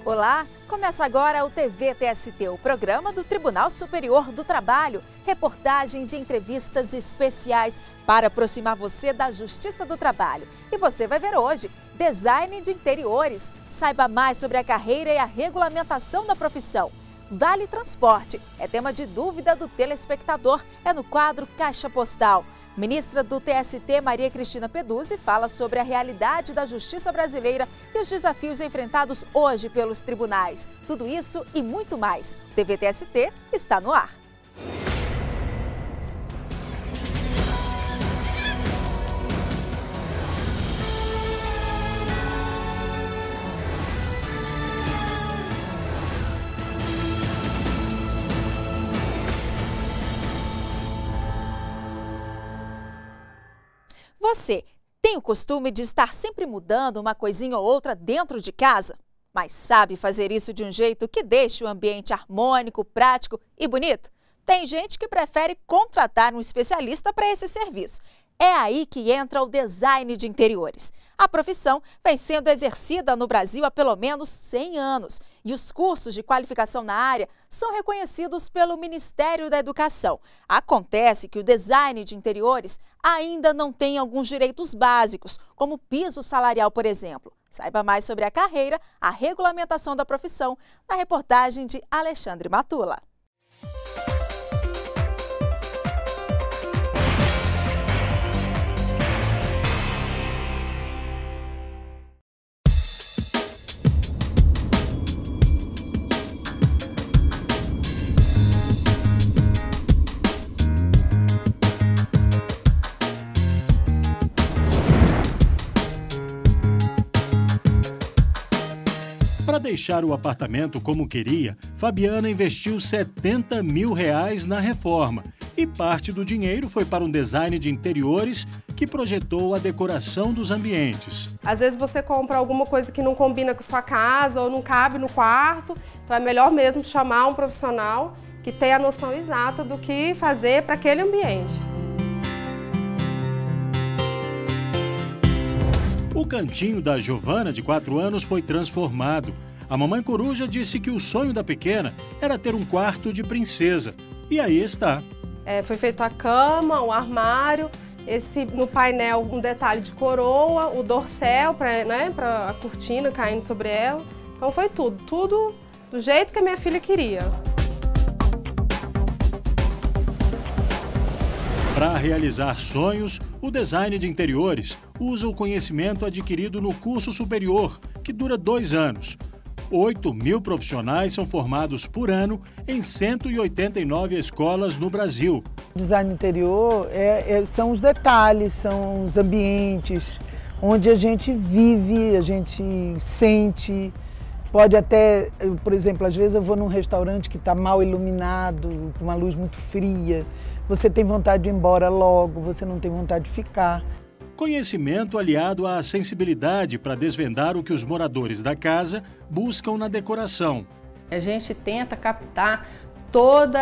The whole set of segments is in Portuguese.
Olá, começa agora o TVTST, o programa do Tribunal Superior do Trabalho. Reportagens e entrevistas especiais para aproximar você da Justiça do Trabalho. E você vai ver hoje design de interiores. Saiba mais sobre a carreira e a regulamentação da profissão. Vale Transporte é tema de dúvida do telespectador, é no quadro Caixa Postal. Ministra do TST, Maria Cristina Peduzzi, fala sobre a realidade da justiça brasileira e os desafios enfrentados hoje pelos tribunais. Tudo isso e muito mais. O TVTST está no ar. Você tem o costume de estar sempre mudando uma coisinha ou outra dentro de casa? Mas sabe fazer isso de um jeito que deixe o ambiente harmônico, prático e bonito? Tem gente que prefere contratar um especialista para esse serviço. É aí que entra o design de interiores. A profissão vem sendo exercida no Brasil há pelo menos 100 anos e os cursos de qualificação na área são reconhecidos pelo Ministério da Educação. Acontece que o design de interiores ainda não tem alguns direitos básicos, como piso salarial, por exemplo. Saiba mais sobre a carreira, a regulamentação da profissão, na reportagem de Alexandre Matula. Para deixar o apartamento como queria, Fabiana investiu R$70 mil na reforma e parte do dinheiro foi para um design de interiores que projetou a decoração dos ambientes. Às vezes você compra alguma coisa que não combina com sua casa ou não cabe no quarto, então é melhor mesmo chamar um profissional que tenha a noção exata do que fazer para aquele ambiente. O cantinho da Giovana, de 4 anos, foi transformado. A mamãe coruja disse que o sonho da pequena era ter um quarto de princesa. E aí está. Foi feito a cama, o armário, no painel um detalhe de coroa, o dorsal para a cortina caindo sobre ela. Então foi tudo do jeito que a minha filha queria. Para realizar sonhos, o design de interiores usa o conhecimento adquirido no curso superior, que dura 2 anos. 8 mil profissionais são formados por ano em 189 escolas no Brasil. O design interior são os detalhes, são os ambientes onde a gente vive, a gente sente. Pode até, por exemplo, às vezes eu vou num restaurante que está mal iluminado, com uma luz muito fria. Você tem vontade de ir embora logo, você não tem vontade de ficar. Conhecimento aliado à sensibilidade para desvendar o que os moradores da casa buscam na decoração. A gente tenta captar toda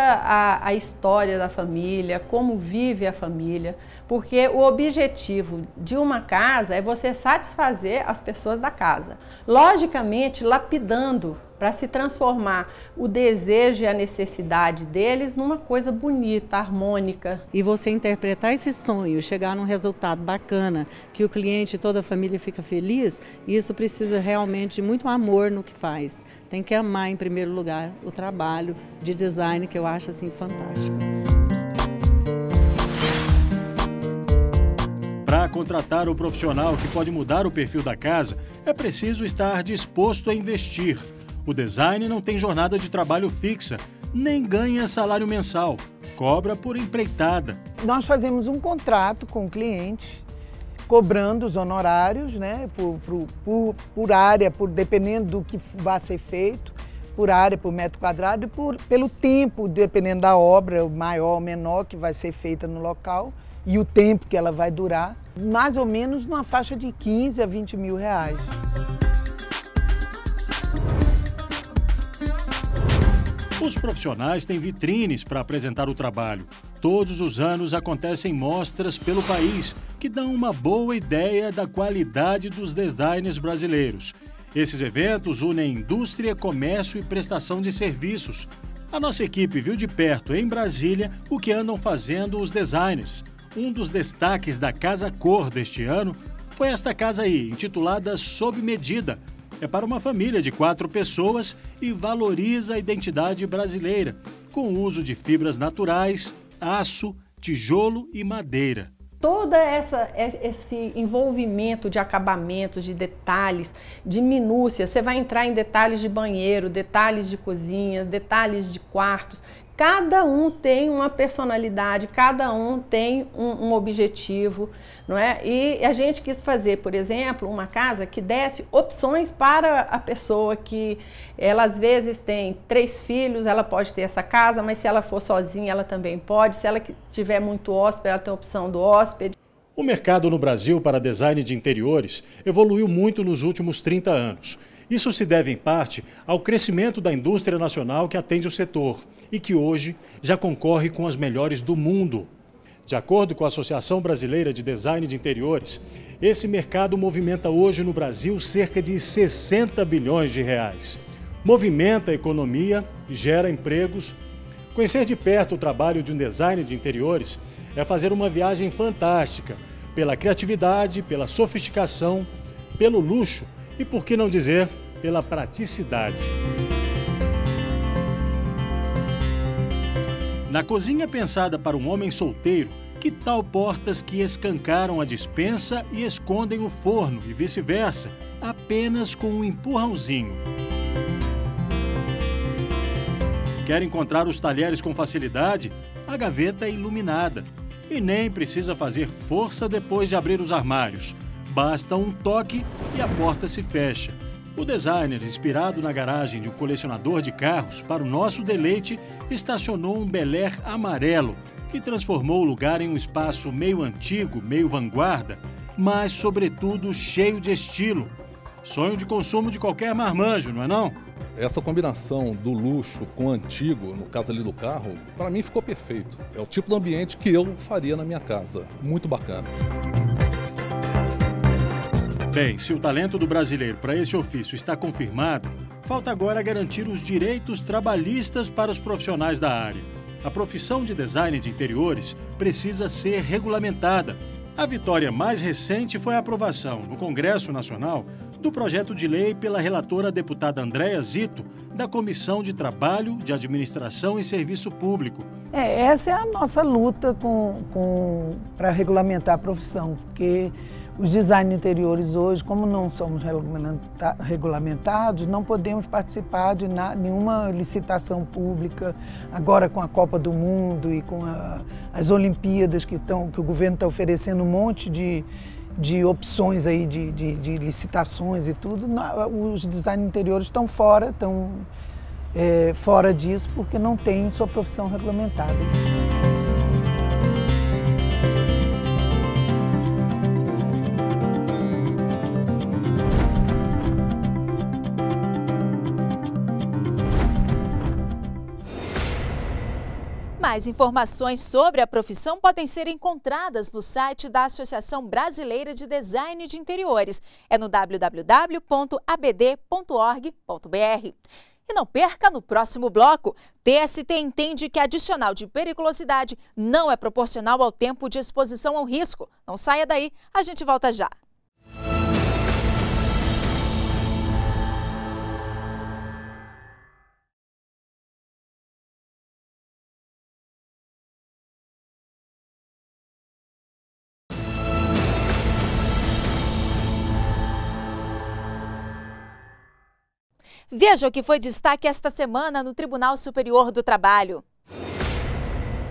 a história da família, como vive a família, porque o objetivo de uma casa é você satisfazer as pessoas da casa. Logicamente, lapidando para se transformar o desejo e a necessidade deles numa coisa bonita, harmônica. E você interpretar esse sonho, chegar num resultado bacana, que o cliente e toda a família fica feliz, isso precisa realmente de muito amor no que faz. Tem que amar, em primeiro lugar, o trabalho de design, que eu acho assim fantástico. Para contratar o profissional que pode mudar o perfil da casa, é preciso estar disposto a investir. O design não tem jornada de trabalho fixa, nem ganha salário mensal, cobra por empreitada. Nós fazemos um contrato com o cliente, cobrando os honorários, né, por área, dependendo do que vai ser feito, por área, por metro quadrado e pelo tempo, dependendo da obra, o maior ou menor que vai ser feita no local e o tempo que ela vai durar, mais ou menos numa faixa de 15 a 20 mil reais. Os profissionais têm vitrines para apresentar o trabalho. Todos os anos acontecem mostras pelo país que dão uma boa ideia da qualidade dos designers brasileiros. Esses eventos unem indústria, comércio e prestação de serviços. A nossa equipe viu de perto, em Brasília, o que andam fazendo os designers. Um dos destaques da Casa Cor deste ano foi esta casa aí, intitulada Sob Medida. É para uma família de 4 pessoas e valoriza a identidade brasileira, com o uso de fibras naturais, aço, tijolo e madeira. Todo esse envolvimento de acabamentos, de detalhes, de minúcias, você vai entrar em detalhes de banheiro, detalhes de cozinha, detalhes de quartos. Cada um tem uma personalidade, cada um tem um objetivo, não é? E a gente quis fazer, por exemplo, uma casa que desse opções para a pessoa que ela às vezes tem 3 filhos, ela pode ter essa casa, mas se ela for sozinha ela também pode, se ela tiver muito hóspede, ela tem a opção do hóspede. O mercado no Brasil para design de interiores evoluiu muito nos últimos 30 anos. Isso se deve, em parte, ao crescimento da indústria nacional que atende o setor e que hoje já concorre com as melhores do mundo. De acordo com a Associação Brasileira de Design de Interiores, esse mercado movimenta hoje no Brasil cerca de 60 bilhões de reais. Movimenta a economia e gera empregos. Conhecer de perto o trabalho de um designer de interiores é fazer uma viagem fantástica pela criatividade, pela sofisticação, pelo luxo e, por que não dizer, pela praticidade. Na cozinha pensada para um homem solteiro, que tal portas que escancaram a despensa e escondem o forno e vice-versa, apenas com um empurrãozinho? Quer encontrar os talheres com facilidade? A gaveta é iluminada. E nem precisa fazer força depois de abrir os armários. Basta um toque e a porta se fecha. O designer, inspirado na garagem de um colecionador de carros, para o nosso deleite, estacionou um Bel Air amarelo e transformou o lugar em um espaço meio antigo, meio vanguarda, mas, sobretudo, cheio de estilo. Sonho de consumo de qualquer marmanjo, não é não? Essa combinação do luxo com o antigo, no caso ali do carro, para mim ficou perfeito. É o tipo de ambiente que eu faria na minha casa. Muito bacana. Bem, se o talento do brasileiro para esse ofício está confirmado, falta agora garantir os direitos trabalhistas para os profissionais da área. A profissão de design de interiores precisa ser regulamentada. A vitória mais recente foi a aprovação, no Congresso Nacional, do projeto de lei pela relatora deputada Andréa Zito, da Comissão de Trabalho, de Administração e Serviço Público. Essa é a nossa luta para regulamentar a profissão, porque os designers interiores hoje, como não somos regulamentados, não podemos participar de nenhuma licitação pública. Agora com a Copa do Mundo e com as Olimpíadas que o governo está oferecendo um monte de opções aí de licitações e tudo, os designers interiores estão fora disso porque não têm sua profissão regulamentada. Mais informações sobre a profissão podem ser encontradas no site da Associação Brasileira de Design de Interiores. É no www.abd.org.br. E não perca no próximo bloco. TST entende que adicional de periculosidade não é proporcional ao tempo de exposição ao risco. Não saia daí, a gente volta já. Veja o que foi destaque esta semana no Tribunal Superior do Trabalho.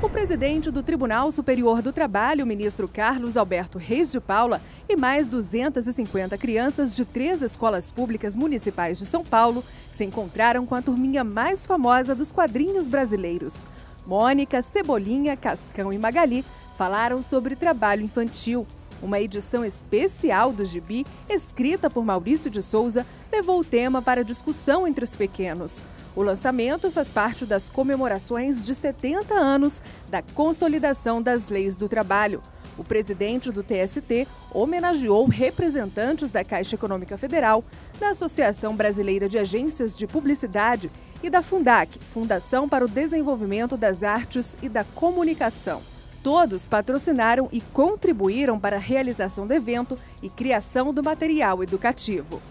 O presidente do Tribunal Superior do Trabalho, o ministro Carlos Alberto Reis de Paula, e mais 250 crianças de 3 escolas públicas municipais de São Paulo se encontraram com a turminha mais famosa dos quadrinhos brasileiros. Mônica, Cebolinha, Cascão e Magali falaram sobre trabalho infantil. Uma edição especial do Gibi, escrita por Maurício de Souza, levou o tema para discussão entre os pequenos. O lançamento faz parte das comemorações de 70 anos da consolidação das leis do trabalho. O presidente do TST homenageou representantes da Caixa Econômica Federal, da Associação Brasileira de Agências de Publicidade e da Fundac, Fundação para o Desenvolvimento das Artes e da Comunicação. Todos patrocinaram e contribuíram para a realização do evento e criação do material educativo.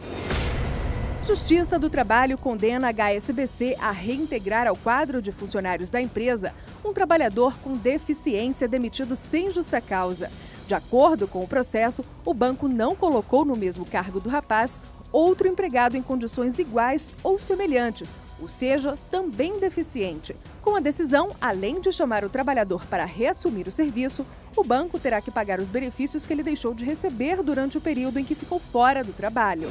Justiça do Trabalho condena a HSBC a reintegrar ao quadro de funcionários da empresa um trabalhador com deficiência demitido sem justa causa. De acordo com o processo, o banco não colocou no mesmo cargo do rapaz outro empregado em condições iguais ou semelhantes, ou seja, também deficiente. Com a decisão, além de chamar o trabalhador para reassumir o serviço, o banco terá que pagar os benefícios que ele deixou de receber durante o período em que ficou fora do trabalho.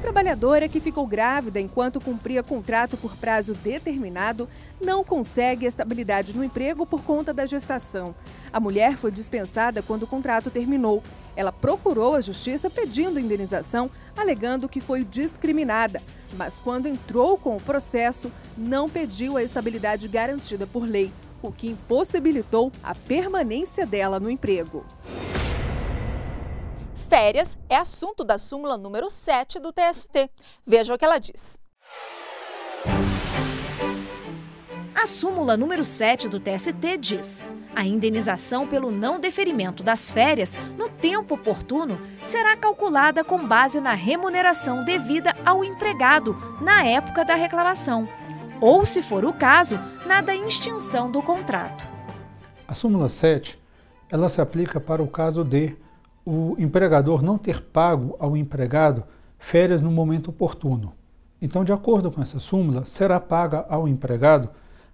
Trabalhadora que ficou grávida enquanto cumpria contrato por prazo determinado não consegue estabilidade no emprego por conta da gestação. A mulher foi dispensada quando o contrato terminou. Ela procurou a justiça pedindo indenização, alegando que foi discriminada. Mas quando entrou com o processo, não pediu a estabilidade garantida por lei, o que impossibilitou a permanência dela no emprego. Férias é assunto da súmula número 7 do TST. Veja o que ela diz. A súmula número 7 do TST diz: a indenização pelo não deferimento das férias no tempo oportuno será calculada com base na remuneração devida ao empregado na época da reclamação, ou, se for o caso, na da extinção do contrato. A súmula 7, ela se aplica para o caso de o empregador não ter pago ao empregado férias no momento oportuno. Então, de acordo com essa súmula, será paga ao empregado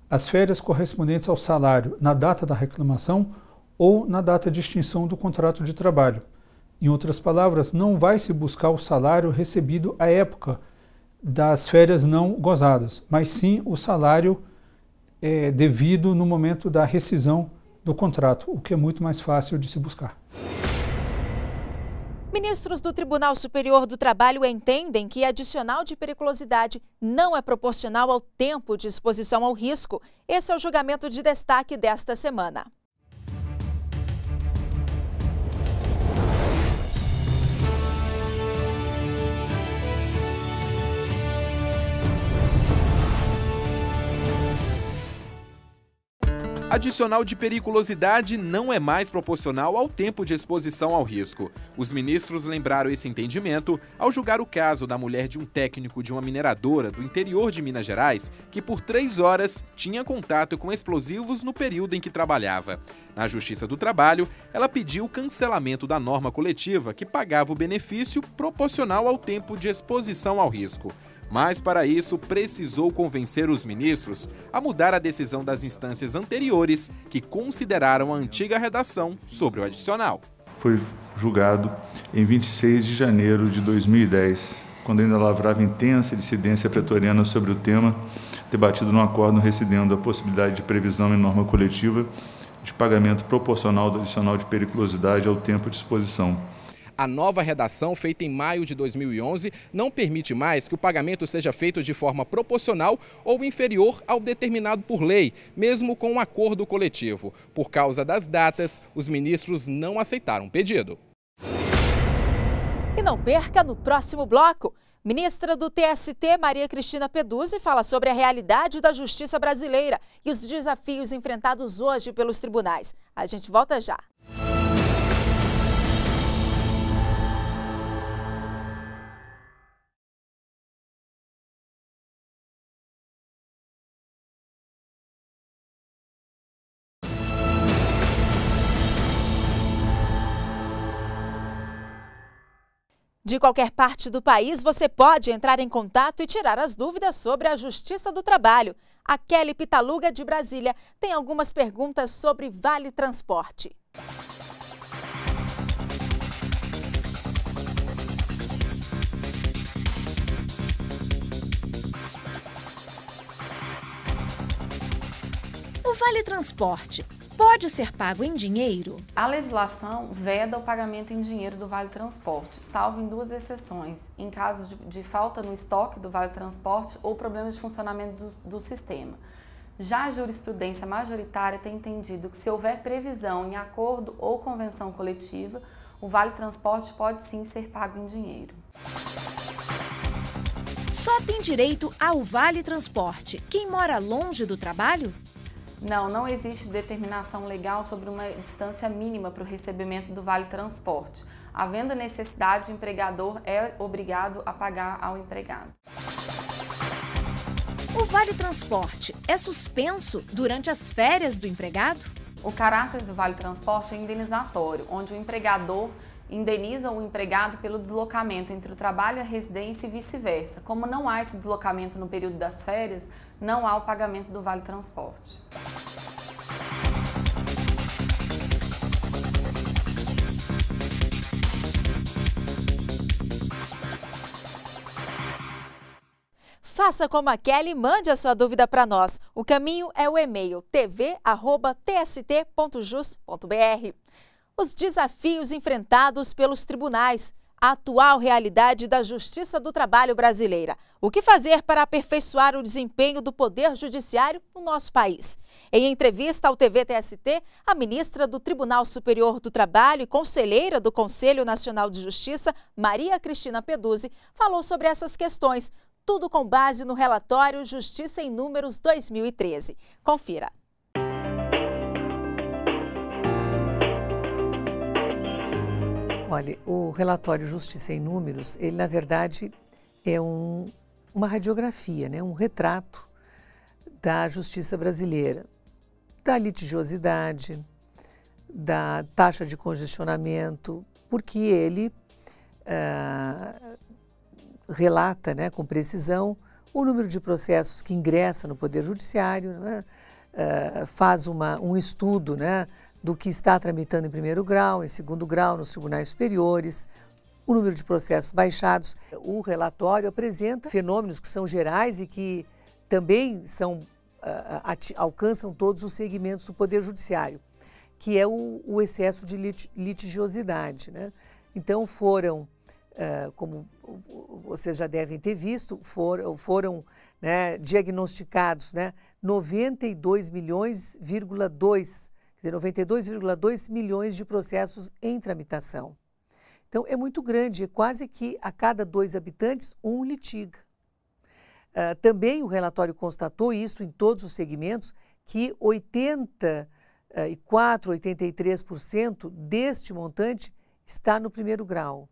as férias correspondentes ao salário na data da reclamação ou na data de extinção do contrato de trabalho. Em outras palavras, não vai se buscar o salário recebido à época das férias não gozadas, mas sim o salário devido no momento da rescisão do contrato, o que é muito mais fácil de se buscar. Ministros do Tribunal Superior do Trabalho entendem que adicional de periculosidade não é proporcional ao tempo de exposição ao risco. Esse é o julgamento de destaque desta semana. Adicional de periculosidade não é mais proporcional ao tempo de exposição ao risco. Os ministros lembraram esse entendimento ao julgar o caso da mulher de um técnico de uma mineradora do interior de Minas Gerais que por 3 horas tinha contato com explosivos no período em que trabalhava. Na Justiça do Trabalho, ela pediu o cancelamento da norma coletiva que pagava o benefício proporcional ao tempo de exposição ao risco. Mas, para isso, precisou convencer os ministros a mudar a decisão das instâncias anteriores que consideraram a antiga redação sobre o adicional. Foi julgado em 26 de janeiro de 2010, quando ainda lavrava intensa dissidência pretoriana sobre o tema, debatido no acordo rescindendo a possibilidade de previsão em norma coletiva de pagamento proporcional do adicional de periculosidade ao tempo de exposição. A nova redação, feita em maio de 2011, não permite mais que o pagamento seja feito de forma proporcional ou inferior ao determinado por lei, mesmo com um acordo coletivo. Por causa das datas, os ministros não aceitaram o pedido. E não perca no próximo bloco. Ministra do TST, Maria Cristina Peduzzi, fala sobre a realidade da justiça brasileira e os desafios enfrentados hoje pelos tribunais. A gente volta já. De qualquer parte do país, você pode entrar em contato e tirar as dúvidas sobre a Justiça do Trabalho. A Kelly Pitaluga, de Brasília, tem algumas perguntas sobre Vale Transporte. O Vale Transporte pode ser pago em dinheiro? A legislação veda o pagamento em dinheiro do Vale Transporte, salvo em 2 exceções, em caso de falta no estoque do Vale Transporte ou problemas de funcionamento do sistema. Já a jurisprudência majoritária tem entendido que se houver previsão em acordo ou convenção coletiva, o Vale Transporte pode sim ser pago em dinheiro. Só tem direito ao Vale Transporte quem mora longe do trabalho? Não existe determinação legal sobre uma distância mínima para o recebimento do Vale Transporte. Havendo necessidade, o empregador é obrigado a pagar ao empregado. O Vale Transporte é suspenso durante as férias do empregado? O caráter do Vale Transporte é indenizatório, onde o empregador indeniza o empregado pelo deslocamento entre o trabalho e a residência e vice-versa. Como não há esse deslocamento no período das férias, não há o pagamento do Vale Transporte. Faça como a Kelly e mande a sua dúvida para nós. O caminho é o e-mail tv@tst.jus.br. Os desafios enfrentados pelos tribunais, a atual realidade da Justiça do Trabalho brasileira. O que fazer para aperfeiçoar o desempenho do Poder Judiciário no nosso país? Em entrevista ao TVTST, a ministra do Tribunal Superior do Trabalho e conselheira do Conselho Nacional de Justiça, Maria Cristina Peduzzi, falou sobre essas questões. Tudo com base no relatório Justiça em Números 2013. Confira. Olha, o relatório Justiça em Números, ele na verdade é uma radiografia, né? Um retrato da justiça brasileira, da litigiosidade, da taxa de congestionamento, porque ele relata, né, com precisão o número de processos que ingressa no Poder Judiciário, né? Faz um estudo, né, do que está tramitando em primeiro grau, em segundo grau, nos tribunais superiores, o número de processos baixados. O relatório apresenta fenômenos que são gerais e que também alcançam todos os segmentos do Poder Judiciário, que é o excesso de litigiosidade, né? Então foram, como vocês já devem ter visto, foram né, diagnosticados, né, 92,2 milhões de processos em tramitação. Então, é muito grande, é quase que a cada 2 habitantes, um litiga. Também o relatório constatou, isso em todos os segmentos, que 83% deste montante está no primeiro grau.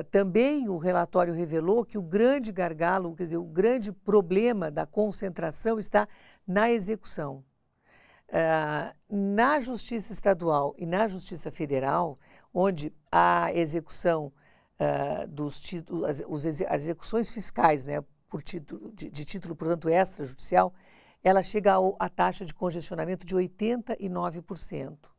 Também o relatório revelou que o grande gargalo, quer dizer, o grande problema da concentração está na execução. Na Justiça Estadual e na Justiça Federal, onde a execução dos títulos, as execuções fiscais, né, de título, portanto, extrajudicial, ela chega à taxa de congestionamento de 89%.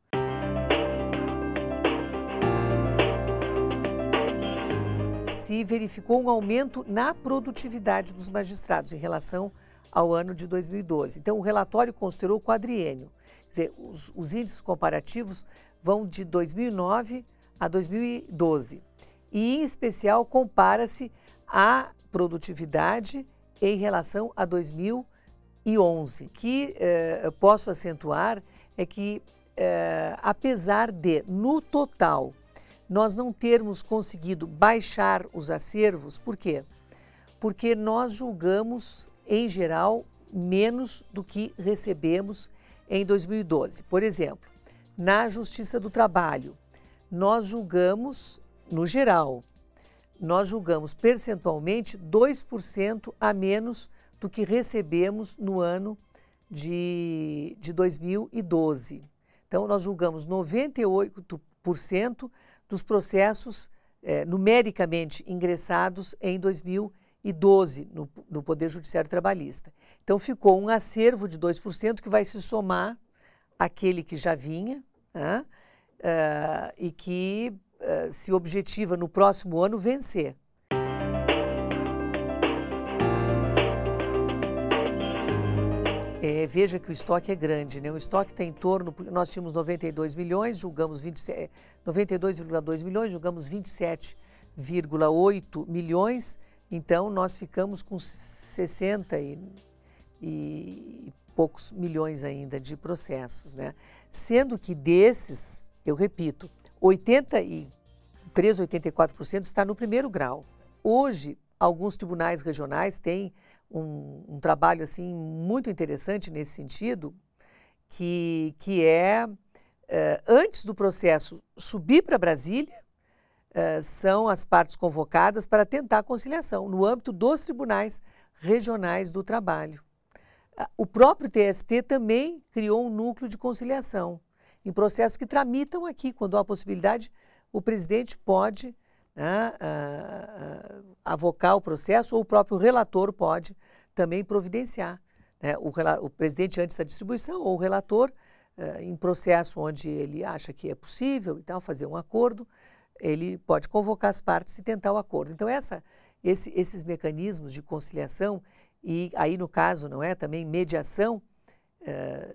Se verificou um aumento na produtividade dos magistrados em relação ao ano de 2012. Então, o relatório considerou o quadriênio. Quer dizer, os índices comparativos vão de 2009 a 2012. E, em especial, compara-se a produtividade em relação a 2011. O que posso acentuar é que, apesar de, no total, nós não termos conseguido baixar os acervos, por quê? Porque nós julgamos, em geral, menos do que recebemos em 2012. Por exemplo, na Justiça do Trabalho, nós julgamos, no geral, nós julgamos percentualmente 2% a menos do que recebemos no ano de 2012. Então, nós julgamos 98% dos processos numericamente ingressados em 2012 no Poder Judiciário Trabalhista. Então, ficou um acervo de 2% que vai se somar àquele que já vinha, né? E que se objetiva no próximo ano vencer. Veja que o estoque é grande, né? O estoque está em torno, nós tínhamos 92 milhões, julgamos 92,2 milhões, julgamos 27,8 milhões, então nós ficamos com 60 e poucos milhões ainda de processos, né? Sendo que desses, eu repito, 83, 84% está no primeiro grau. Hoje, alguns tribunais regionais têm um trabalho assim, muito interessante nesse sentido, que é, antes do processo subir para Brasília, são as partes convocadas para tentar a conciliação, no âmbito dos tribunais regionais do trabalho. O próprio TST também criou um núcleo de conciliação em processos que tramitam aqui. Quando há possibilidade, o presidente pode avocar o processo ou o próprio relator pode também providenciar. Né? O presidente antes da distribuição ou o relator, em processo onde ele acha que é possível e tal, fazer um acordo, ele pode convocar as partes e tentar o acordo. Então, esses mecanismos de conciliação e aí, no caso, não é, também mediação,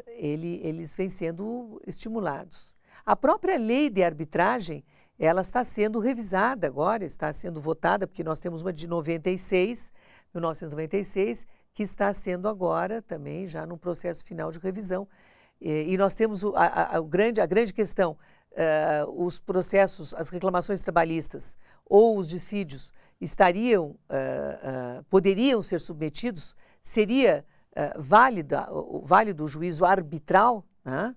eles vêm sendo estimulados. A própria lei de arbitragem, ela está sendo revisada agora, está sendo votada, porque nós temos uma de 1996, que está sendo agora também já no processo final de revisão. E nós temos a grande questão, os processos, as reclamações trabalhistas ou os dissídios poderiam ser submetidos, seria válido o juízo arbitral, né?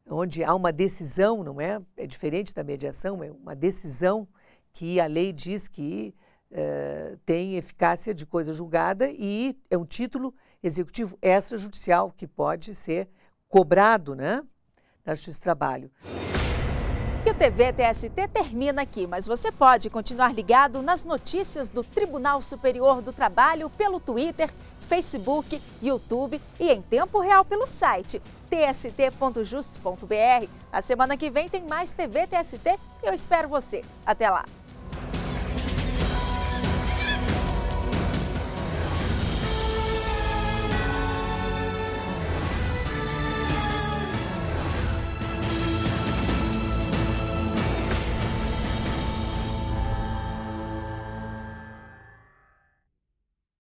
Onde há uma decisão, não é? É diferente da mediação, é uma decisão que a lei diz que tem eficácia de coisa julgada e é um título executivo extrajudicial que pode ser cobrado, né, na Justiça do Trabalho. E o TV TST termina aqui, mas você pode continuar ligado nas notícias do Tribunal Superior do Trabalho pelo Twitter, Facebook, YouTube e em tempo real pelo site tst.jus.br. A semana que vem tem mais TV TST e eu espero você. Até lá!